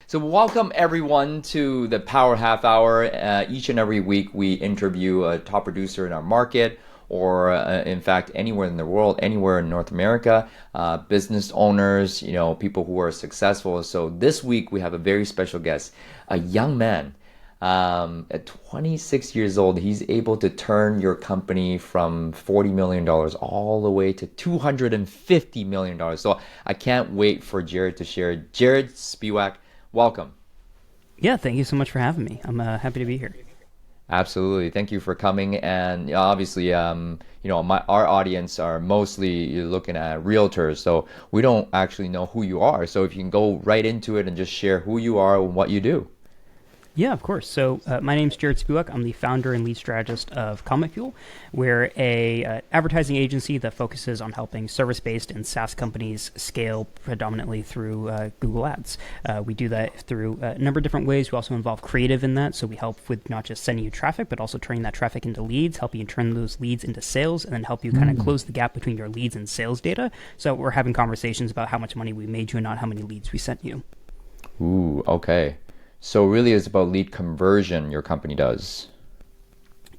So welcome everyone to the Power Half Hour. Each and every week we interview a top producer in our market or in fact anywhere in the world, anywhere in North America, business owners, people who are successful. So this week we have a very special guest, a young man. At 26 years old, he's able to turn your company from $40 million all the way to $250 million. So I can't wait for Jarod to share. Jarod Spiewak, welcome. Yeah, thank you so much for having me. I'm happy to be here. Absolutely. Thank you for coming. And obviously, our audience are mostly looking at realtors, so we don't actually know who you are. So if you can go right into it and just share who you are and what you do. Yeah, of course. So my name's Jarod Spiewak. I'm the founder and lead strategist of Comet Fuel. We're a advertising agency that focuses on helping service-based and SaaS companies scale predominantly through Google Ads. We do that through a number of different ways. We also involve creative in that, so we help with not just sending you traffic, but also turning that traffic into leads, helping you turn those leads into sales, and then help you kind of close the gap between your leads and sales data. So we're having conversations about how much money we made you and not how many leads we sent you. Ooh, okay. So really it's about lead conversion your company does.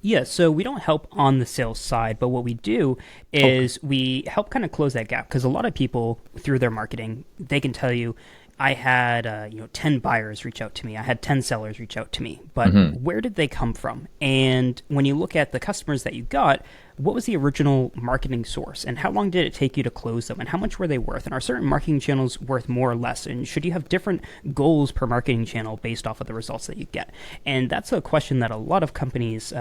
Yeah, so we don't help on the sales side, but what we do is we help kind of close that gap because a lot of people through their marketing, they can tell you, I had 10 buyers reach out to me. I had 10 sellers reach out to me. But where did they come from? And when you look at the customers that you got, what was the original marketing source? And how long did it take you to close them? And how much were they worth? And are certain marketing channels worth more or less? And should you have different goals per marketing channel based off of the results that you get? And that's a question that a lot of companies,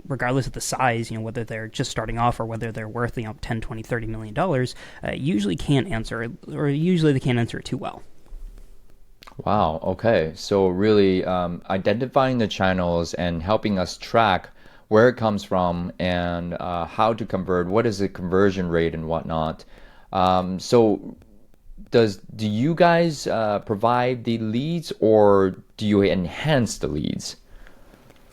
regardless of the size, whether they're just starting off or whether they're worth 10, 20, $30 million, usually can't answer, or usually they can't answer it too well. Wow, okay. So really identifying the channels and helping us track where it comes from and how to convert, what is the conversion rate and whatnot. So do you guys provide the leads or do you enhance the leads?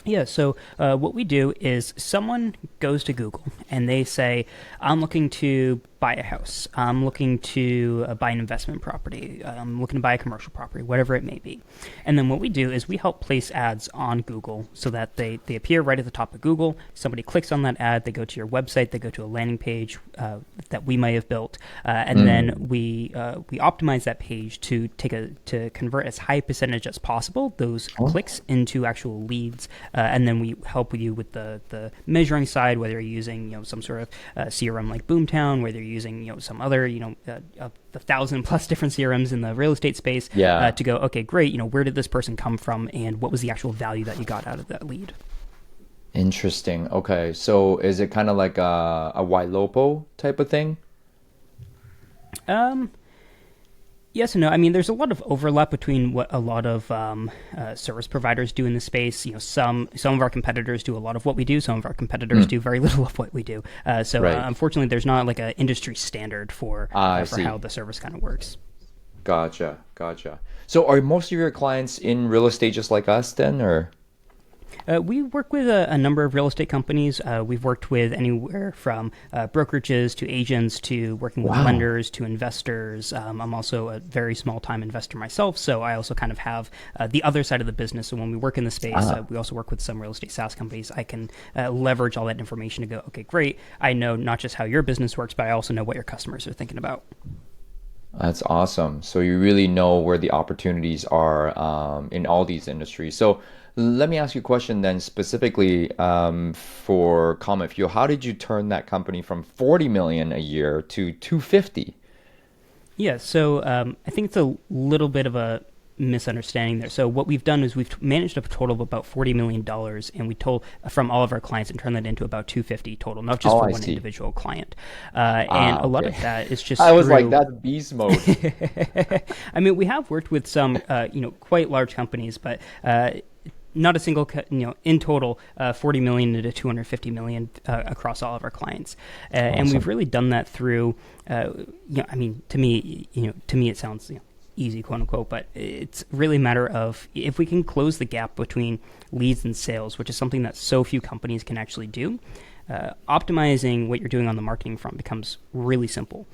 Yeah, so what we do is someone goes to Google and they say, I'm looking to buy a house. I'm looking to buy an investment property. I'm looking to buy a commercial property, whatever it may be. And then what we do is we help place ads on Google so that they appear right at the top of Google. Somebody clicks on that ad, they go to your website, they go to a landing page that we may have built, and then we optimize that page to convert as high a percentage as possible those clicks into actual leads, and then we help you with the measuring side, whether you're using some sort of CRM like Boomtown, whether you're using some other the 1,000 plus different CRMs in the real estate space, to go, okay, great, where did this person come from and what was the actual value that you got out of that lead. Interesting. Okay. So is it kind of like a YLOPO type of thing? Yes and no. I mean, there's a lot of overlap between what a lot of service providers do in the space. Some of our competitors do a lot of what we do. Some of our competitors do very little of what we do. Right. Unfortunately, there's not like an industry standard for I for see. how the service kind of works. Gotcha. Gotcha. So are most of your clients in real estate just like us then, or? We work with a number of real estate companies. We've worked with anywhere from brokerages to agents to working with Wow. lenders to investors. I'm also a very small time investor myself, so I also kind of have the other side of the business. So when we work in the space, we also work with some real estate SaaS companies. I can leverage all that information to go, okay, great. I know not just how your business works, but I also know what your customers are thinking about. That's awesome. So you really know where the opportunities are in all these industries. So let me ask you a question then specifically for Comet Fuel. How did you turn that company from 40 million a year to 250? Yeah, so I think it's a little bit of a misunderstanding there. So what we've done is we've managed a total of about $40 million, and we told from all of our clients and turned that into about 250 total, not just Oh, for I one see. individual client. And a lot Okay. of that is just I was like, through. that's beast mode. I mean, we have worked with some, quite large companies, but. Not a single, in total, 40 million to 250 million across all of our clients, and we've Awesome. really done that through, I mean, to me, it sounds easy, quote unquote, but it's really a matter of if we can close the gap between leads and sales, which is something that so few companies can actually do. optimizing what you're doing on the marketing front becomes really simple.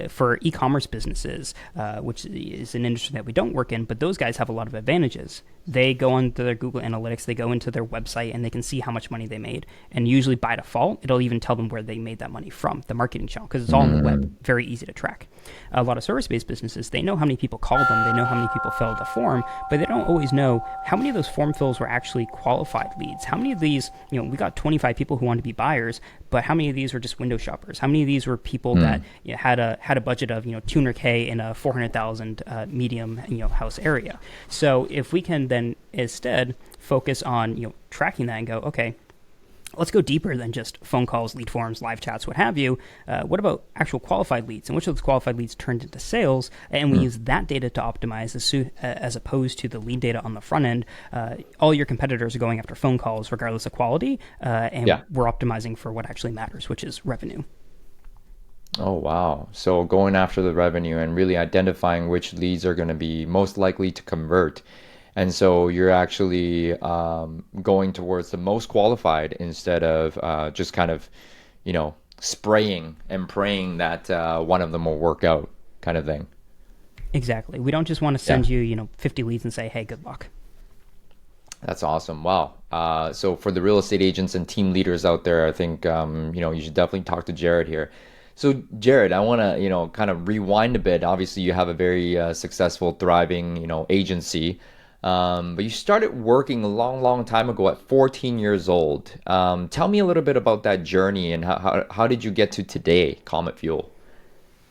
For e-commerce businesses, which is an industry that we don't work in, but those guys have a lot of advantages. They go onto their Google Analytics, they go into their website, and they can see how much money they made. And usually by default, it'll even tell them where they made that money from, the marketing channel, because it's all on the web, very easy to track. A lot of service-based businesses, they know how many people called them, they know how many people filled the form, but they don't always know how many of those form fills were actually qualified leads. How many of these, we got 25 people who wanted to be buyers, but how many of these were just window shoppers? How many of these were people that had a budget of $200K in a 400,000 medium house area? So if we can then instead focus on tracking that and go, okay, let's go deeper than just phone calls, lead forms, live chats, what have you. What about actual qualified leads, and which of those qualified leads turned into sales? And we use that data to optimize as opposed to the lead data on the front end. All your competitors are going after phone calls regardless of quality, and we're optimizing for what actually matters, which is revenue. Oh, wow. So going after the revenue and really identifying which leads are going to be most likely to convert. And so you're actually going towards the most qualified instead of just kind of, spraying and praying that one of them will work out kind of thing. Exactly. We don't just want to send you, 50 leads and say, hey, good luck. That's awesome. Wow. So for the real estate agents and team leaders out there, I think, you should definitely talk to Jarod here. So Jarod, I want to, kind of rewind a bit. Obviously, you have a very successful, thriving, agency. But you started working a long, long time ago at 14 years old. Tell me a little bit about that journey and how did you get to today, Comet Fuel?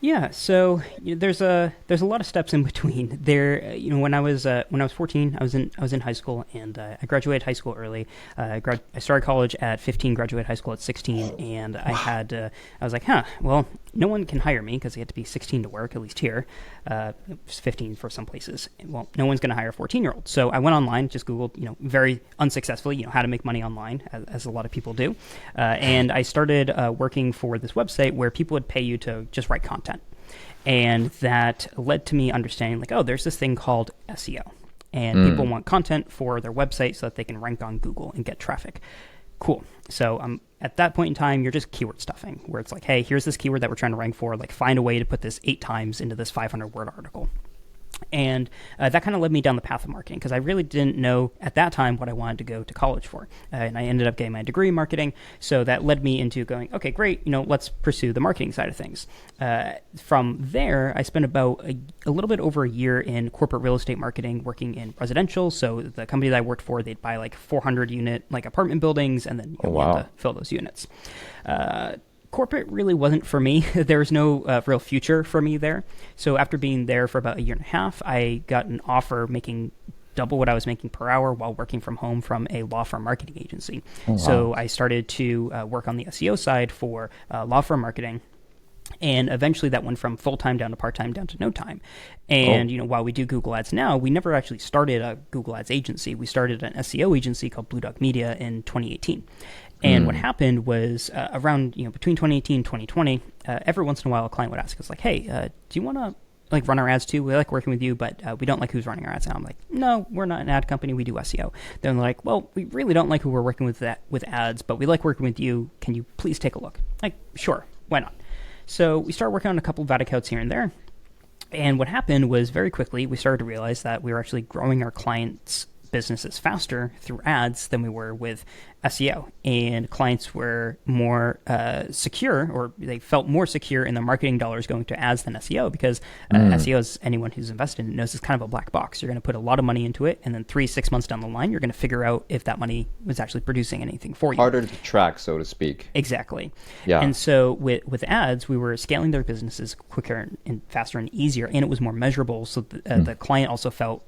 Yeah, so there's a lot of steps in between. There, when I was 14, I was in high school, and I graduated high school early. I started college at 15, graduated high school at 16, and I was like, well, no one can hire me because you have to be 16 to work, at least here. It's 15 for some places. Well, no one's going to hire a 14-year-old. So I went online, just Googled, very unsuccessfully, how to make money online, as a lot of people do. And I started working for this website where people would pay you to just write content. And that led to me understanding, there's this thing called SEO. And people want content for their website so that they can rank on Google and get traffic. Cool. So at that point in time, you're just keyword stuffing, where it's like, hey, here's this keyword that we're trying to rank for. Find a way to put this 8 times into this 500-word article. And that kind of led me down the path of marketing, because I really didn't know at that time what I wanted to go to college for. And I ended up getting my degree in marketing. So that led me into going, okay, great, let's pursue the marketing side of things. From there, I spent about a little bit over a year in corporate real estate marketing, working in residential. So the company that I worked for, they'd buy 400-unit apartment buildings, and then you had to fill those units. Corporate really wasn't for me. There was no real future for me there. So after being there for about a year and a half, I got an offer making double what I was making per hour while working from home from a law firm marketing agency. Oh, wow. So I started to work on the SEO side for law firm marketing. And eventually that went from full-time down to part-time down to no time. And, while we do Google Ads now, we never actually started a Google Ads agency. We started an SEO agency called Blue Dog Media in 2018. And what happened was around, between 2018 and 2020, every once in a while, a client would ask us hey, do you want to run our ads too? We like working with you, but we don't like who's running our ads. And I'm like, no, we're not an ad company. We do SEO. Then they're like, well, we really don't like who we're working with with ads, but we like working with you. Can you please take a look? Sure, why not? So we started working on a couple of ad accounts here and there. And what happened was very quickly, we started to realize that we were actually growing our clients' businesses faster through ads than we were with SEO, and clients were more secure, or they felt more secure in their marketing dollars going to ads than SEO, because SEO, as anyone who's invested in knows, is kind of a black box. You're going to put a lot of money into it, and then 3-6 months down the line, you're going to figure out if that money was actually producing anything for you. Harder to track, so to speak. Exactly. Yeah. And so with ads, we were scaling their businesses quicker and faster and easier, and it was more measurable, so the client also felt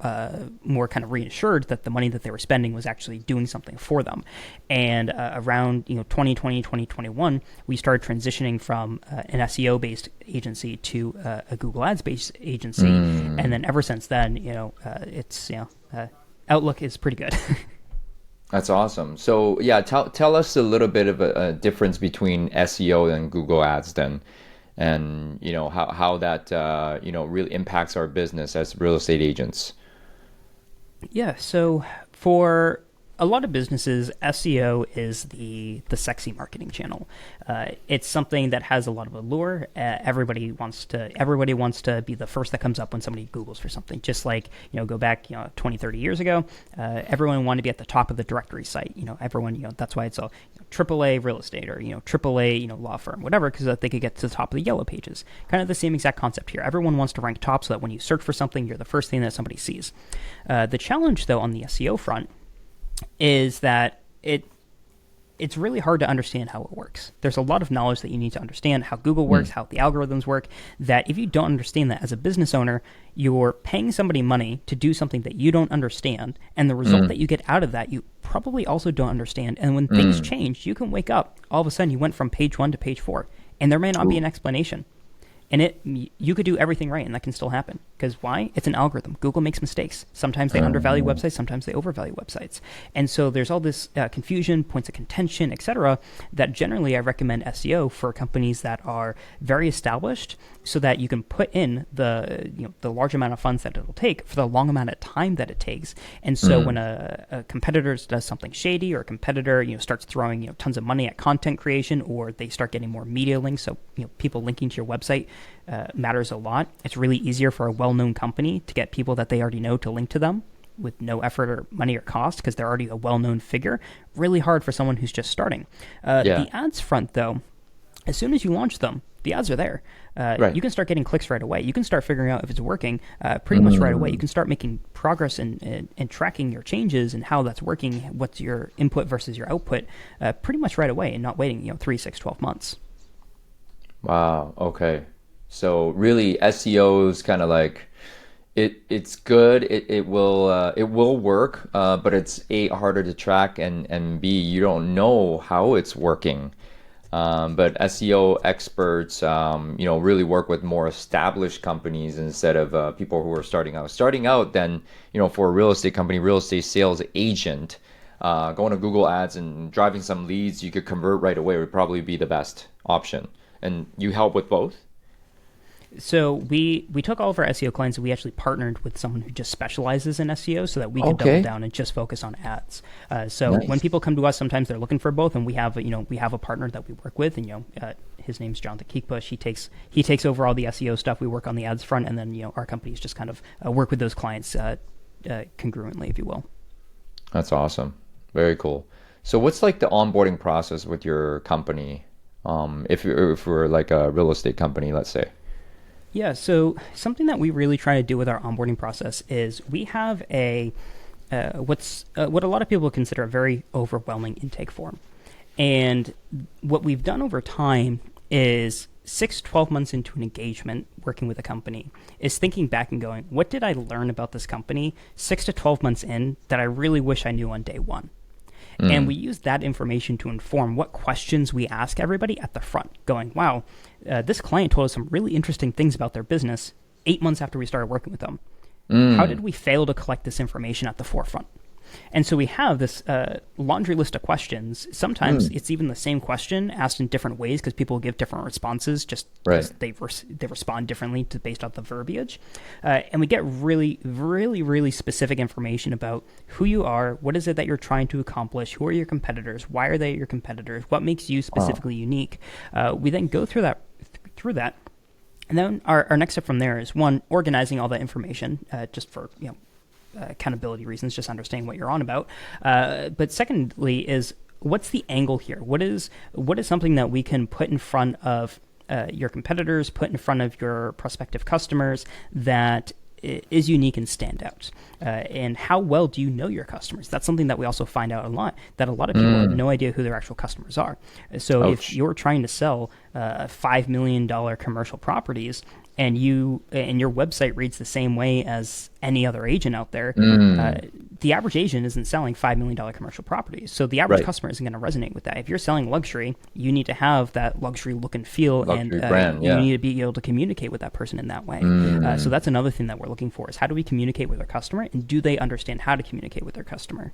more kind of reassured that the money that they were spending was actually doing something for them. And around 2020, 2021, we started transitioning from an SEO-based agency to a Google Ads-based agency, and then ever since then, it's outlook is pretty good. That's awesome. So yeah, tell us a little bit of a difference between SEO and Google Ads then, and how that really impacts our business as real estate agents. Yeah. So for a lot of businesses, SEO is the sexy marketing channel. It's something that has a lot of allure. Everybody wants to be the first that comes up when somebody Googles for something. Just like, go back 20, 30 years ago, everyone wanted to be at the top of the directory site. Everyone, that's why it's all AAA real estate or AAA law firm, whatever, because they could get to the top of the yellow pages. Kind of the same exact concept here. Everyone wants to rank top so that when you search for something, you're the first thing that somebody sees. The challenge, though, on the SEO front is that it's really hard to understand how it works. There's a lot of knowledge that you need to understand how Google works, how the algorithms work, that if you don't understand that as a business owner, you're paying somebody money to do something that you don't understand, and the result that you get out of that, you probably also don't understand. And when things change, you can wake up, all of a sudden you went from page 1 to page 4, and there may not be an explanation. And you could do everything right, and that can still happen. Because why? It's an algorithm. Google makes mistakes. Sometimes they undervalue websites. Sometimes they overvalue websites. And so there's all this confusion, points of contention, etc. that generally I recommend SEO for companies that are very established, so that you can put in the large amount of funds that it'll take for the long amount of time that it takes. And so when a competitor does something shady, or a competitor starts throwing tons of money at content creation, or they start getting more media links, so people linking to your website matters a lot. It's really easier for a well-known company to get people that they already know to link to them with no effort or money or cost, because they're already a well-known figure. Really hard for someone who's just starting. The ads front, though, as soon as you launch them, the ads are there. You can start getting clicks right away. You can start figuring out if it's working pretty much right away. You can start making progress and tracking your changes and how that's working, what's your input versus your output, pretty much right away, and not waiting 3, 6, 12 months. Wow. Okay. So really, SEO is kind of like it's good. It will work, but it's A, harder to track, and B, you don't know how it's working. But SEO experts, really work with more established companies instead of people who are starting out. Starting out, then, for a real estate company, real estate sales agent, going to Google Ads and driving some leads you could convert right away would probably be the best option. And you help with both? So we took all of our SEO clients and we actually partnered with someone who just specializes in SEO so that we could double down and just focus on ads. So Nice. when people come to us, sometimes they're looking for both, and we have a partner that we work with, and his name's Jonathan Keekbush. He takes over all the SEO stuff. We work on the ads front, and then our companies just kind of work with those clients congruently, if you will. That's awesome. Very cool. So what's like the onboarding process with your company? If we're like a real estate company, let's say. Yeah, so something that we really try to do with our onboarding process is we have what a lot of people consider a very overwhelming intake form. And what we've done over time is 6, 12 months into an engagement working with a company is thinking back and going, what did I learn about this company 6 to 12 months in that I really wish I knew on day one? And we use that information to inform what questions we ask everybody at the front, going, wow, this client told us some really interesting things about their business 8 months after we started working with them. How did we fail to collect this information at the forefront? And so we have this laundry list of questions. Sometimes it's even the same question asked in different ways because people give different responses just because they respond differently based off the verbiage. And we get really, really, really specific information about who you are, what is it that you're trying to accomplish, who are your competitors, why are they your competitors, what makes you specifically unique. We then go through that. And then our next step from there is, one, organizing all that information just for, accountability reasons, just understanding what you're on about. But secondly is, what's the angle here? What is something that we can put in front of your competitors, put in front of your prospective customers that is unique and stand out? And how well do you know your customers? That's something that we also find out a lot, that a lot of people have no idea who their actual customers are. So if you're trying to sell $5 million commercial properties, and your website reads the same way as any other agent out there, the average agent isn't selling $5 million commercial properties. So the average customer isn't going to resonate with that. If you're selling luxury, you need to have that luxury look and feel, luxury brand, you need to be able to communicate with that person in that way. So that's another thing that we're looking for, is how do we communicate with our customer, and do they understand how to communicate with their customer?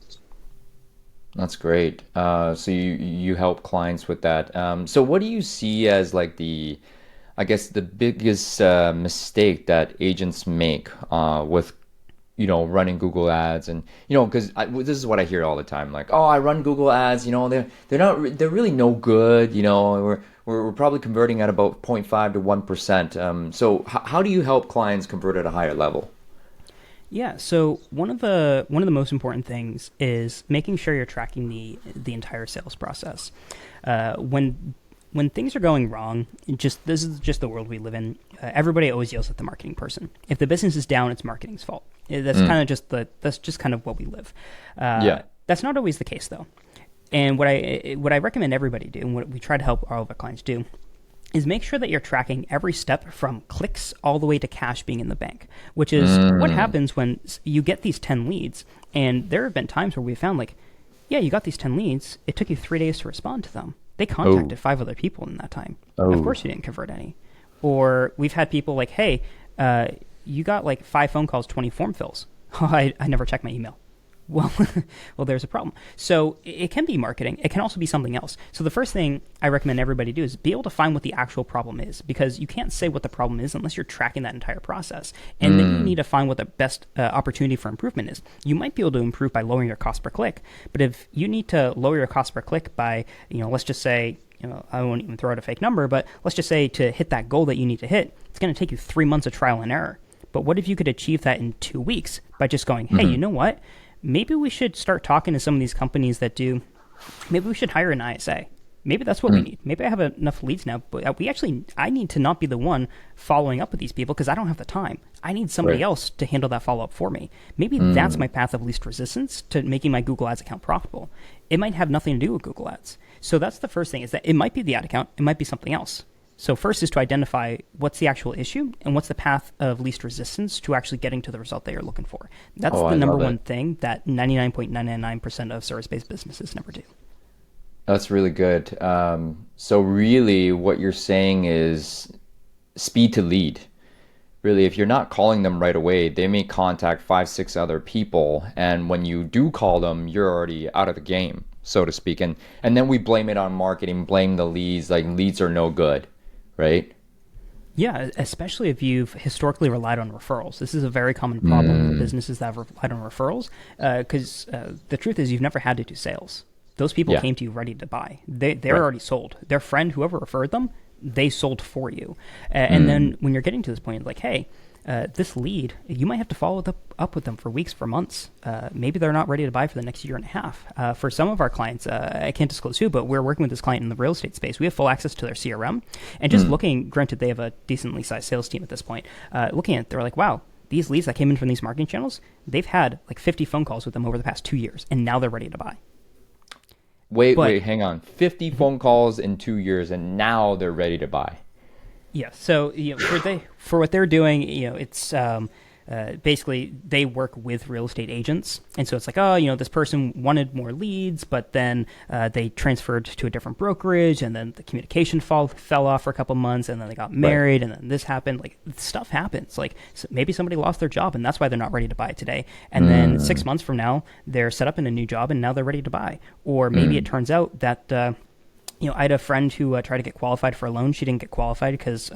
That's great. So you help clients with that. So what do you see as like the biggest mistake that agents make with running Google ads, and because this is what I hear all the time, like, oh, I run Google ads, they're really no good, we're probably converting at about 0.5 to 1%. So how do you help clients convert at a higher level? Yeah, so one of the most important things is making sure you're tracking the entire sales process. When things are going wrong, this is just the world we live in. Everybody always yells at the marketing person. If the business is down, it's marketing's fault. That's just kind of what we live. Yeah. That's not always the case though. And what I recommend everybody do, and what we try to help all of our clients do, is make sure that you're tracking every step from clicks all the way to cash being in the bank, which is what happens when you get these 10 leads. And there have been times where we found like, yeah, you got these 10 leads. It took you 3 days to respond to them. They contacted 5 other people in that time. Of course you didn't convert any. Or we've had people like, hey, you got like 5 phone calls, 20 form fills. I never check my email. Well, there's a problem. So it can be marketing. It can also be something else. So the first thing I recommend everybody do is be able to find what the actual problem is, because you can't say what the problem is unless you're tracking that entire process. And then you need to find what the best opportunity for improvement is. You might be able to improve by lowering your cost per click, but if you need to lower your cost per click by, let's just say, I won't even throw out a fake number, but let's just say to hit that goal that you need to hit, it's going to take you 3 months of trial and error. But what if you could achieve that in 2 weeks by just going, hey, you know what? Maybe we should start talking to some of these companies maybe we should hire an ISA. Maybe that's what we need. Maybe I have enough leads now, but I need to not be the one following up with these people because I don't have the time. I need somebody else to handle that follow-up for me. Maybe that's my path of least resistance to making my Google Ads account profitable. It might have nothing to do with Google Ads. So that's the first thing, is that it might be the ad account. It might be something else. So first is to identify what's the actual issue and what's the path of least resistance to actually getting to the result that you're looking for. That's the number one thing that 99.999% of service-based businesses never do. That's really good. So really what you're saying is speed to lead. Really, if you're not calling them right away, they may contact 5, 6 other people. And when you do call them, you're already out of the game, so to speak. And then we blame it on marketing, blame the leads, like leads are no good. Right? Yeah, especially if you've historically relied on referrals. This is a very common problem with businesses that have relied on referrals, because the truth is you've never had to do sales. Those people came to you ready to buy. They're already sold. Their friend, whoever referred them, they sold for you. And then when you're getting to this point, like, hey, this lead, you might have to follow up with them for weeks, for months. Maybe they're not ready to buy for the next year and a half. For some of our clients, I can't disclose who, but we're working with this client in the real estate space. We have full access to their CRM. And just looking, granted, they have a decently sized sales team at this point, looking at it, they're like, wow, these leads that came in from these marketing channels, they've had like 50 phone calls with them over the past 2 years, and now they're ready to buy. Wait, hang on. 50 phone calls in 2 years, and now they're ready to buy. Yeah. So for what they're doing, it's basically they work with real estate agents, and so it's like, this person wanted more leads, but then they transferred to a different brokerage, and then the communication fell off for a couple months, and then they got married, and then this happened. Like, stuff happens. Like, maybe somebody lost their job, and that's why they're not ready to buy today. And then 6 months from now, they're set up in a new job, and now they're ready to buy. Or maybe it turns out that I had a friend who tried to get qualified for a loan. She didn't get qualified because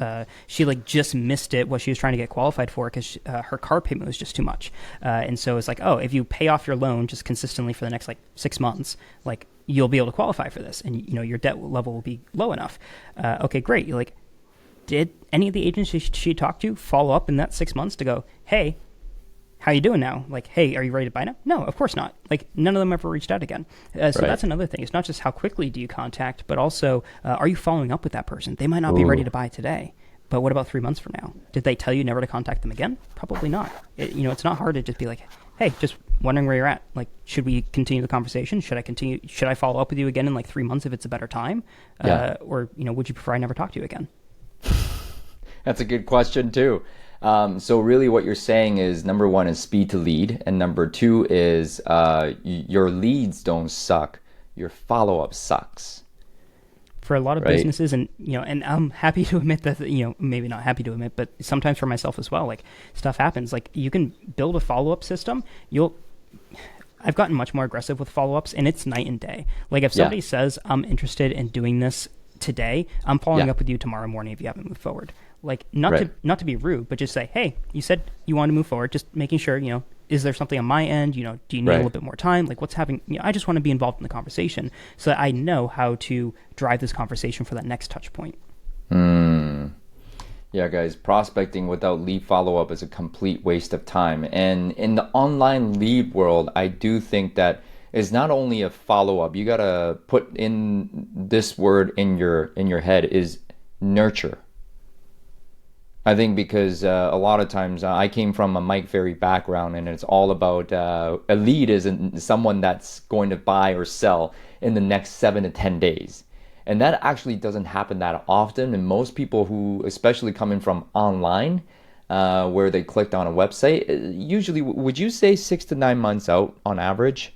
she just missed it, what she was trying to get qualified for, because her car payment was just too much. And so it's like, if you pay off your loan just consistently for the next 6 months, you'll be able to qualify for this, and your debt level will be low enough. Okay, great. Did any of the agents she talked to follow up in that 6 months to go, hey, how you doing now? Hey, are you ready to buy now? No, of course not. None of them ever reached out again. So that's another thing. It's not just how quickly do you contact, but also, are you following up with that person? They might not be ready to buy today, but what about 3 months from now? Did they tell you never to contact them again? Probably not. It's not hard to just be like, hey, just wondering where you're at. Should we continue the conversation? Should I follow up with you again in 3 months if it's a better time? Or would you prefer I never talk to you again? That's a good question too. So really what you're saying is, number one is speed to lead, and number two is your leads don't suck, your follow-up sucks. For a lot of businesses, and and I'm happy to admit that, maybe not happy to admit, but sometimes for myself as well, stuff happens. You can build a follow-up system. I've gotten much more aggressive with follow-ups, and it's night and day. If somebody says, I'm interested in doing this today, I'm following up with you tomorrow morning if you haven't moved forward. Not to be rude, but just say, hey, you said you want to move forward, just making sure, is there something on my end? Do you need a little bit more time? Like, what's happening? I just want to be involved in the conversation so that I know how to drive this conversation for that next touch point. Yeah, guys, prospecting without lead follow-up is a complete waste of time. And in the online lead world, I do think that it's not only a follow-up. You gotta put in this word in your head is nurture. I think because a lot of times I came from a Mike Ferry background, and it's all about a lead isn't someone that's going to buy or sell in the next 7 to 10 days. And that actually doesn't happen that often. And most people who, especially coming from online, where they clicked on a website, usually, would you say 6 to 9 months out on average?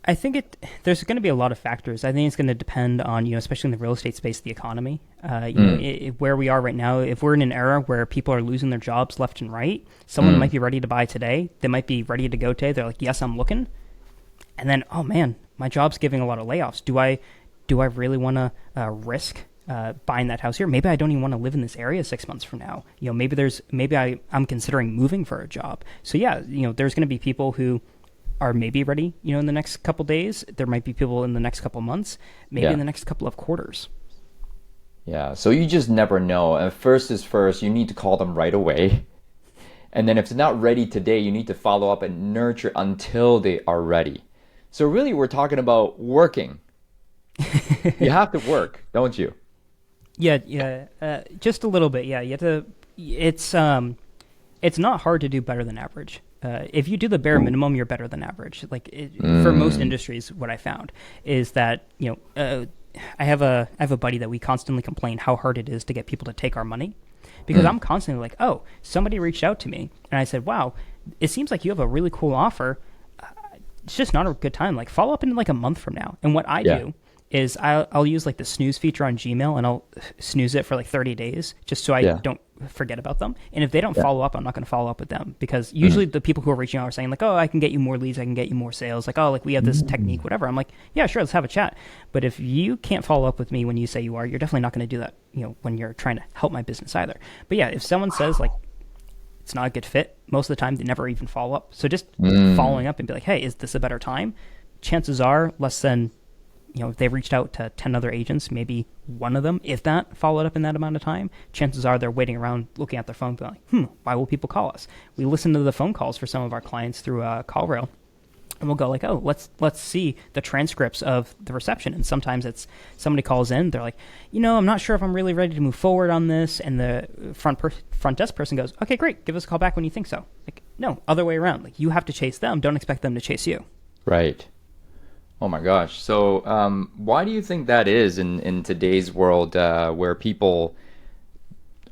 I think there's going to be a lot of factors. I think it's going to depend on, especially in the real estate space, the economy. Where we are right now, if we're in an era where people are losing their jobs left and right, someone might be ready to buy today. They might be ready to go today. They're like, yes, I'm looking. And then, oh man, my job's giving a lot of layoffs. Do I really want to risk buying that house here? Maybe I don't even want to live in this area 6 months from now. Maybe I'm considering moving for a job. So yeah, there's going to be people who are maybe ready, in the next couple days. There might be people in the next couple months, maybe in the next couple of quarters. Yeah, so you just never know. And first is first, you need to call them right away. And then if they're not ready today, you need to follow up and nurture until they are ready. So really, we're talking about working. You have to work, don't you? Yeah, just a little bit. Yeah, you have to. It's not hard to do better than average. If you do the bare minimum, you're better than average. For most industries, what I found is that I have a buddy that we constantly complain how hard it is to get people to take our money, because I'm constantly like, oh, somebody reached out to me and I said, wow, it seems like you have a really cool offer. It's just not a good time. Like, follow up in like a month from now. And what I do is I'll use like the snooze feature on Gmail, and I'll snooze it for like 30 days just so I don't forget about them. And if they don't follow up, I'm not going to follow up with them, because usually the people who are reaching out are saying like, oh, I can get you more leads, I can get you more sales, like, oh, like we have this technique, whatever. I'm like, yeah, sure, let's have a chat. But if you can't follow up with me when you say you are, you're definitely not going to do that, when you're trying to help my business either. But yeah, if someone says like it's not a good fit, most of the time they never even follow up. So just following up and be like, hey, is this a better time? Chances are less than, if they reached out to 10 other agents, maybe one of them, if that, followed up in that amount of time. Chances are they're waiting around looking at their phone going, why will people call us? We listen to the phone calls for some of our clients through CallRail, and we'll go like, oh, let's see the transcripts of the reception. And sometimes it's somebody calls in, they're like, I'm not sure if I'm really ready to move forward on this. And the front desk person goes, okay, great, give us a call back when you think so. Like, no, other way around. Like, you have to chase them. Don't expect them to chase you. Right. Oh my gosh. So why do you think that is in today's world, where people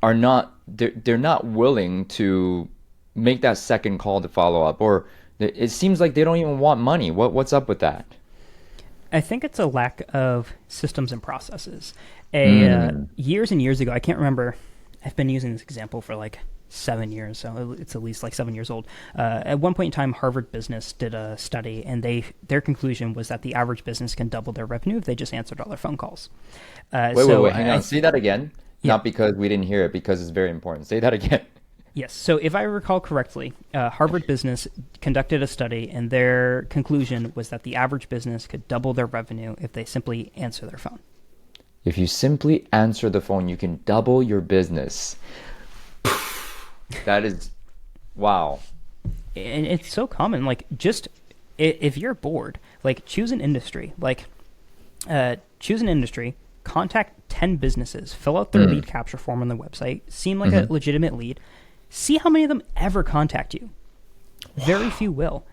are they're not willing to make that second call to follow up, or it seems like they don't even want money? What's up with that? I think it's a lack of systems and processes. Years and years ago, I can't remember, I've been using this example for like 7 years, so it's at least like 7 years old. At one point in time, Harvard Business did a study, and their conclusion was that the average business can double their revenue if they just answered all their phone calls. Wait, hang on. Say that again. Yeah. Not because we didn't hear it, because it's very important. Say that again. Yes. So if I recall correctly, Harvard Business conducted a study, and their conclusion was that the average business could double their revenue if they simply answer their phone. If you simply answer the phone, you can double your business. That is, wow. And it's so common. Like, just if you're bored, like, choose an industry. Like, contact 10 businesses, fill out their lead capture form on their website, seem like a legitimate lead, see how many of them ever contact you. Wow. Very few will.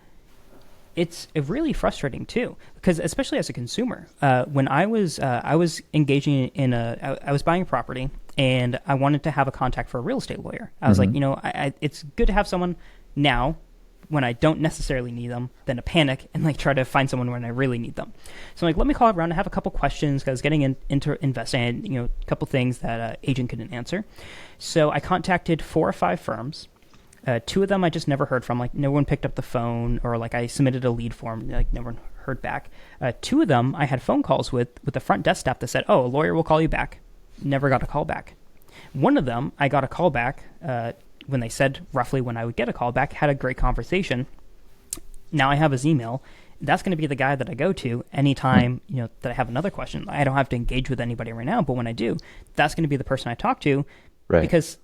It's really frustrating too, because especially as a consumer, when I was engaging in I was buying a property, and I wanted to have a contact for a real estate lawyer. I was like, it's good to have someone now when I don't necessarily need them than to panic and like try to find someone when I really need them. So I'm like, let me call around and have a couple questions, because I was getting into investing, and a couple things that agent couldn't answer. So I contacted 4 or 5 firms. 2 of them I just never heard from. Like, no one picked up the phone, or like I submitted a lead form, like no one heard back. 2 of them I had phone calls with the front desk staff that said, oh, a lawyer will call you back. Never got a call back. 1 of them I got a call back when they said roughly when I would get a call back, had a great conversation. Now I have his email. That's going to be the guy that I go to anytime, that I have another question. I don't have to engage with anybody right now, but when I do, that's going to be the person I talk to, Right. because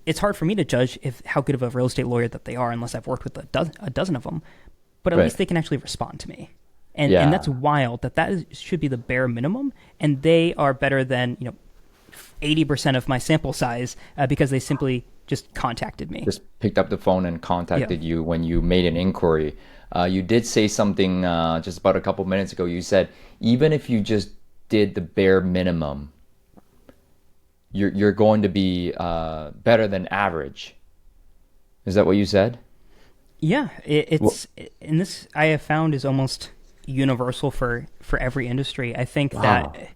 it's hard for me to judge how good of a real estate lawyer that they are unless I've worked with a dozen of them, but at Right. least they can actually respond to me. And Yeah. and that's wild should be the bare minimum, and they are better than 80% of my sample size because they simply just contacted me. Just picked up the phone and contacted you when you made an inquiry. You did say something just about a couple minutes ago. You said even if you just did the bare minimum, you're going to be better than average. Is that what you said? Yeah, and this I have found is almost universal for every industry. I think that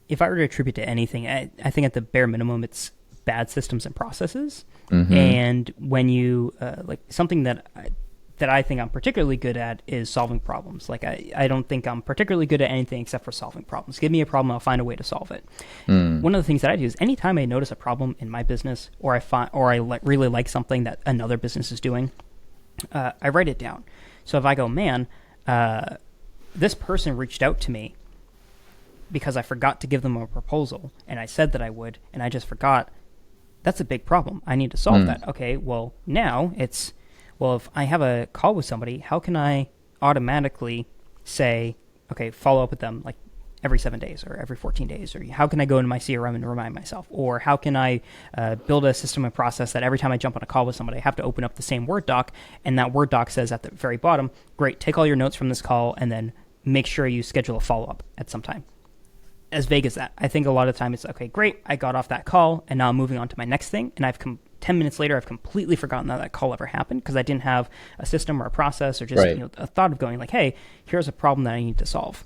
if I were to attribute to anything, I think at the bare minimum it's bad systems and processes. And when you something that I think I'm particularly good at is solving problems. I don't think I'm particularly good at anything except for solving problems. Give me a problem, I'll find a way to solve it. One of the things that I do is anytime I notice a problem in my business, or I really like something that another business is doing, I write it down. So if I go, man, this person reached out to me because I forgot to give them a proposal, and I said that I would, and I just forgot. That's a big problem. I need to solve that. Okay, well, now if I have a call with somebody, how can I automatically say, okay, follow up with them like every 7 days or every 14 days? Or how can I go into my CRM and remind myself? Or how can I build a system and process that every time I jump on a call with somebody, I have to open up the same Word doc, and that Word doc says at the very bottom, great, take all your notes from this call and then make sure you schedule a follow-up at some time. As vague as that. I think a lot of the time it's, okay, great, I got off that call, and now I'm moving on to my next thing, and 10 minutes later, I've completely forgotten that call ever happened because I didn't have a system or a process or just a thought of going like, hey, here's a problem that I need to solve.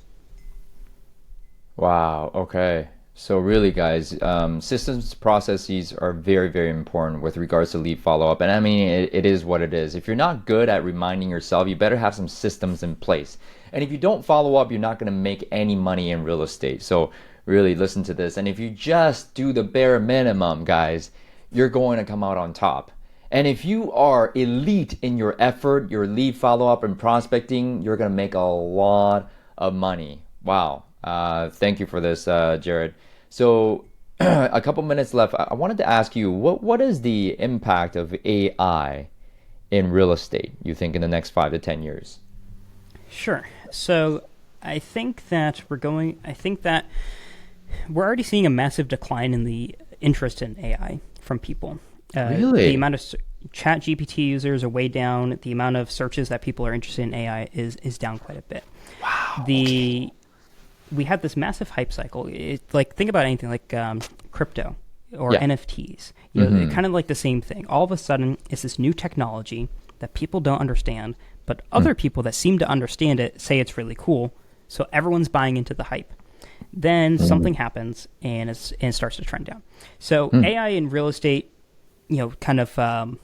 Wow. Okay. So really, guys, systems processes are very, very important with regards to lead follow-up. And I mean, it is what it is. If you're not good at reminding yourself, you better have some systems in place. And if you don't follow up, you're not going to make any money in real estate. So really listen to this. And if you just do the bare minimum, guys, you're going to come out on top. And if you are elite in your effort, your lead follow-up and prospecting, you're going to make a lot of money. Wow. Thank you for this, Jarod. So a couple minutes left. I wanted to ask you, what is the impact of AI in real estate, you think, in the next 5 to 10 years? Sure. So I think that we're already seeing a massive decline in the interest in AI from people. Really? The amount of chat GPT users are way down. The amount of searches that people are interested in AI is down quite a bit. Wow. We had this massive hype cycle. Think about anything like crypto or NFTs. Kind of like the same thing. All of a sudden, it's this new technology that people don't understand, but other people that seem to understand it say it's really cool. So everyone's buying into the hype. Then something happens and it starts to trend down. So AI in real estate, kind of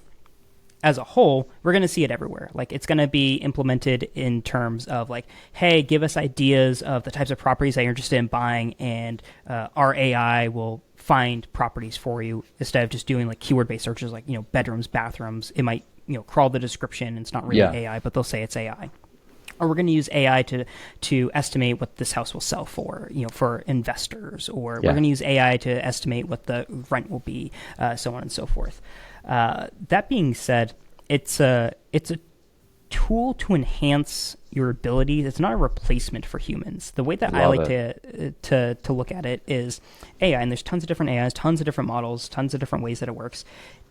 as a whole, we're going to see it everywhere. It's going to be implemented in terms of hey, give us ideas of the types of properties that you're interested in buying, and our AI will find properties for you instead of just doing keyword-based searches bedrooms, bathrooms. It might crawl the description, and it's not really AI, but they'll say it's AI. Or we're going to use AI to estimate what this house will sell for, for investors. Or we're going to use AI to estimate what the rent will be, so on and so forth. That being said, it's a tool to enhance your abilities. It's not a replacement for humans. The way that I like to look at it is AI, and there's tons of different AIs, tons of different models, tons of different ways that it works.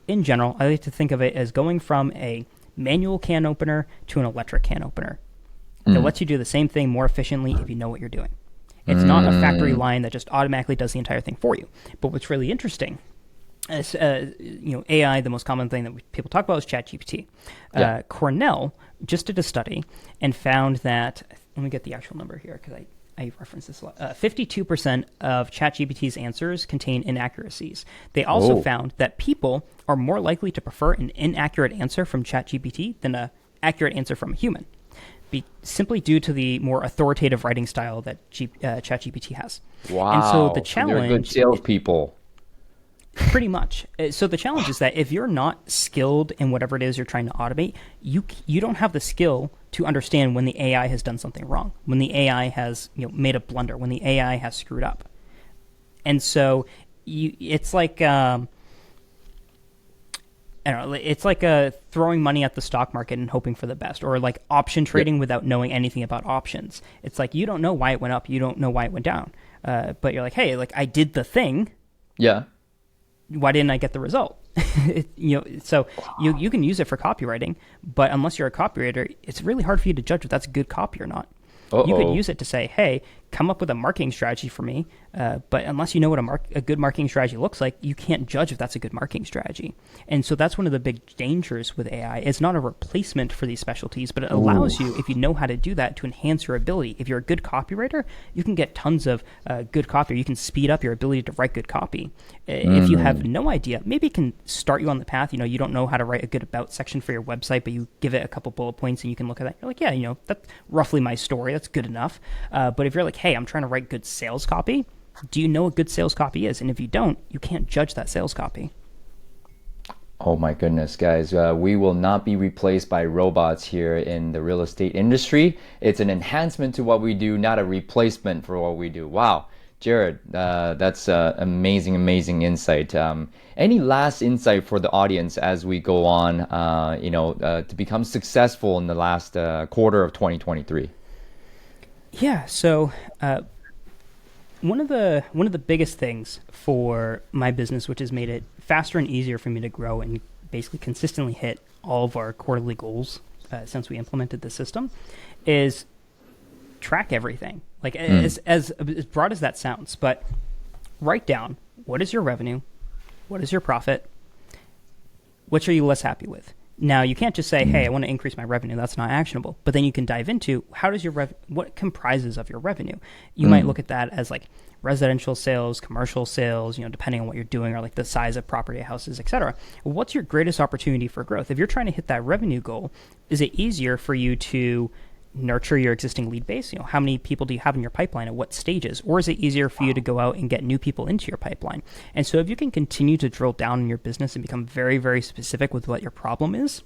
In general, I like to think of it as going from a manual can opener to an electric can opener. It lets you do the same thing more efficiently if you know what you're doing. It's not a factory line that just automatically does the entire thing for you. But what's really interesting is, AI, the most common thing that people talk about is ChatGPT. Cornell just did a study and found that, let me get the actual number here because I reference this a lot. 52% of ChatGPT's answers contain inaccuracies. They also found that people are more likely to prefer an inaccurate answer from ChatGPT than an accurate answer from a human. simply due to the more authoritative writing style that ChatGPT has. Wow. And so the So they're good challenge, salespeople. pretty much. So the challenge is that if you're not skilled in whatever it is you're trying to automate, you don't have the skill to understand when the AI has done something wrong, when the AI has made a blunder, when the AI has screwed up. And so it's like I don't know, it's like throwing money at the stock market and hoping for the best, or like option trading without knowing anything about options. It's like you don't know why it went up, you don't know why it went down, but you're like, hey, like I did the thing. Yeah. Why didn't I get the result? So you can use it for copywriting, but unless you're a copywriter, it's really hard for you to judge if that's good copy or not. Uh-oh. You could use it to say, hey, come up with a marketing strategy for me. But unless you know what a good marketing strategy looks like, you can't judge if that's a good marketing strategy. And so that's one of the big dangers with AI. It's not a replacement for these specialties, but it allows you, if you know how to do that, to enhance your ability. If you're a good copywriter, you can get tons of good copy, or you can speed up your ability to write good copy. If you have no idea, maybe it can start you on the path. You don't know how to write a good about section for your website, but you give it a couple bullet points and you can look at that. You're like, yeah, that's roughly my story. That's good enough. But if you're like, hey, I'm trying to write good sales copy, do you know what good sales copy is? And if you don't, you can't judge that sales copy. Oh my goodness, guys. We will not be replaced by robots here in the real estate industry. It's an enhancement to what we do, not a replacement for what we do. Wow. Jarod, that's amazing, amazing insight. Any last insight for the audience as we go on, to become successful in the last quarter of 2023? Yeah. So one of the biggest things for my business, which has made it faster and easier for me to grow and basically consistently hit all of our quarterly goals since we implemented the system, is track everything. Like as broad as that sounds, but write down, what is your revenue, what is your profit, which are you less happy with. Now, you can't just say, hey, I want to increase my revenue. That's not actionable. But then you can dive into how does what comprises of your revenue. You might look at that as like residential sales, commercial sales, depending on what you're doing, or like the size of property, houses, etc. What's your greatest opportunity for growth? If you're trying to hit that revenue goal, is it easier for you to nurture your existing lead base? How many people do you have in your pipeline at what stages? Or is it easier for you to go out and get new people into your pipeline? And so if you can continue to drill down in your business and become very, very specific with what your problem is,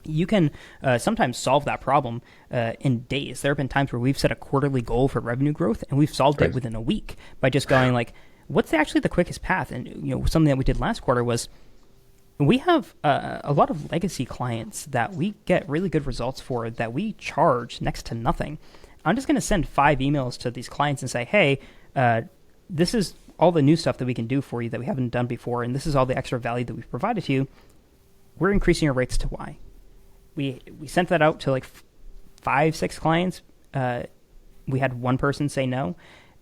you can sometimes solve that problem in days. There have been times where we've set a quarterly goal for revenue growth and we've solved it within a week by just going like, what's actually the quickest path? And something that we did last quarter was, we have a lot of legacy clients that we get really good results for that we charge next to nothing. I'm just going to send 5 emails to these clients and say, hey, this is all the new stuff that we can do for you that we haven't done before, and this is all the extra value that we've provided to you. We're increasing your rates to Y. We sent that out to like 5-6 clients. We had one person say no,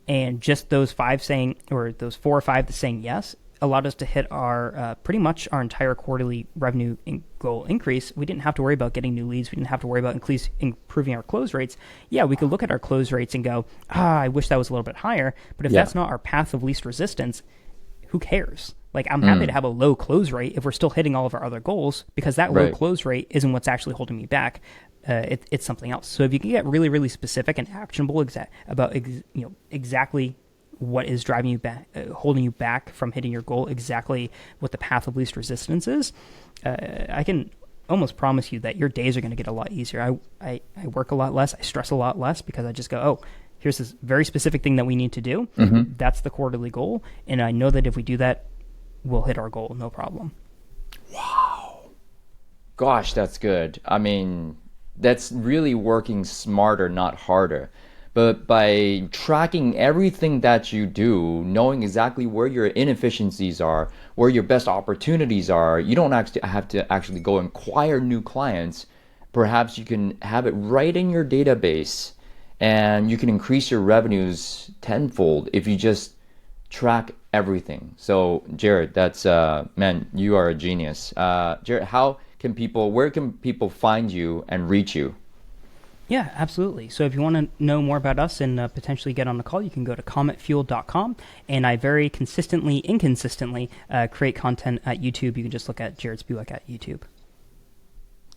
and just those 5 saying, or those 4 or 5 saying yes, allowed us to hit our pretty much our entire quarterly revenue goal increase. We didn't have to worry about getting new leads. We didn't have to worry about improving our close rates. Yeah, we could look at our close rates and go, I wish that was a little bit higher. But if that's not our path of least resistance, who cares? Like, I'm happy to have a low close rate if we're still hitting all of our other goals, because that low close rate isn't what's actually holding me back. It's something else. So if you can get really, really specific and actionable about exactly what is driving you back, holding you back from hitting your goal, exactly what the path of least resistance is, I can almost promise you that your days are going to get a lot easier. I work a lot less. I stress a lot less because I just go, oh, here's this very specific thing that we need to do. That's the quarterly goal. And I know that if we do that, we'll hit our goal, no problem. Wow. Gosh, that's good. I mean, that's really working smarter, not harder. But by tracking everything that you do, knowing exactly where your inefficiencies are, where your best opportunities are, you don't actually have to actually go acquire new clients. Perhaps you can have it right in your database, and you can increase your revenues tenfold if you just track everything. So Jarod, that's man, you are a genius. Jarod, where can people find you and reach you? Yeah, absolutely. So if you want to know more about us and potentially get on the call, you can go to cometfuel.com. And I very inconsistently create content at YouTube. You can just look at Jarod Spiewak at YouTube.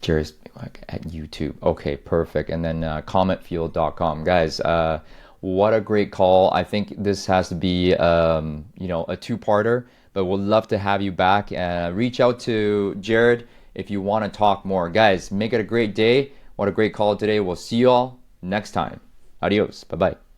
Jarod Spiewak at YouTube. Okay, perfect. And then cometfuel.com. Guys, what a great call. I think this has to be, a two-parter, but we'll love to have you back. Reach out to Jarod if you want to talk more. Guys, make it a great day. What a great call today. We'll see you all next time. Adios. Bye-bye.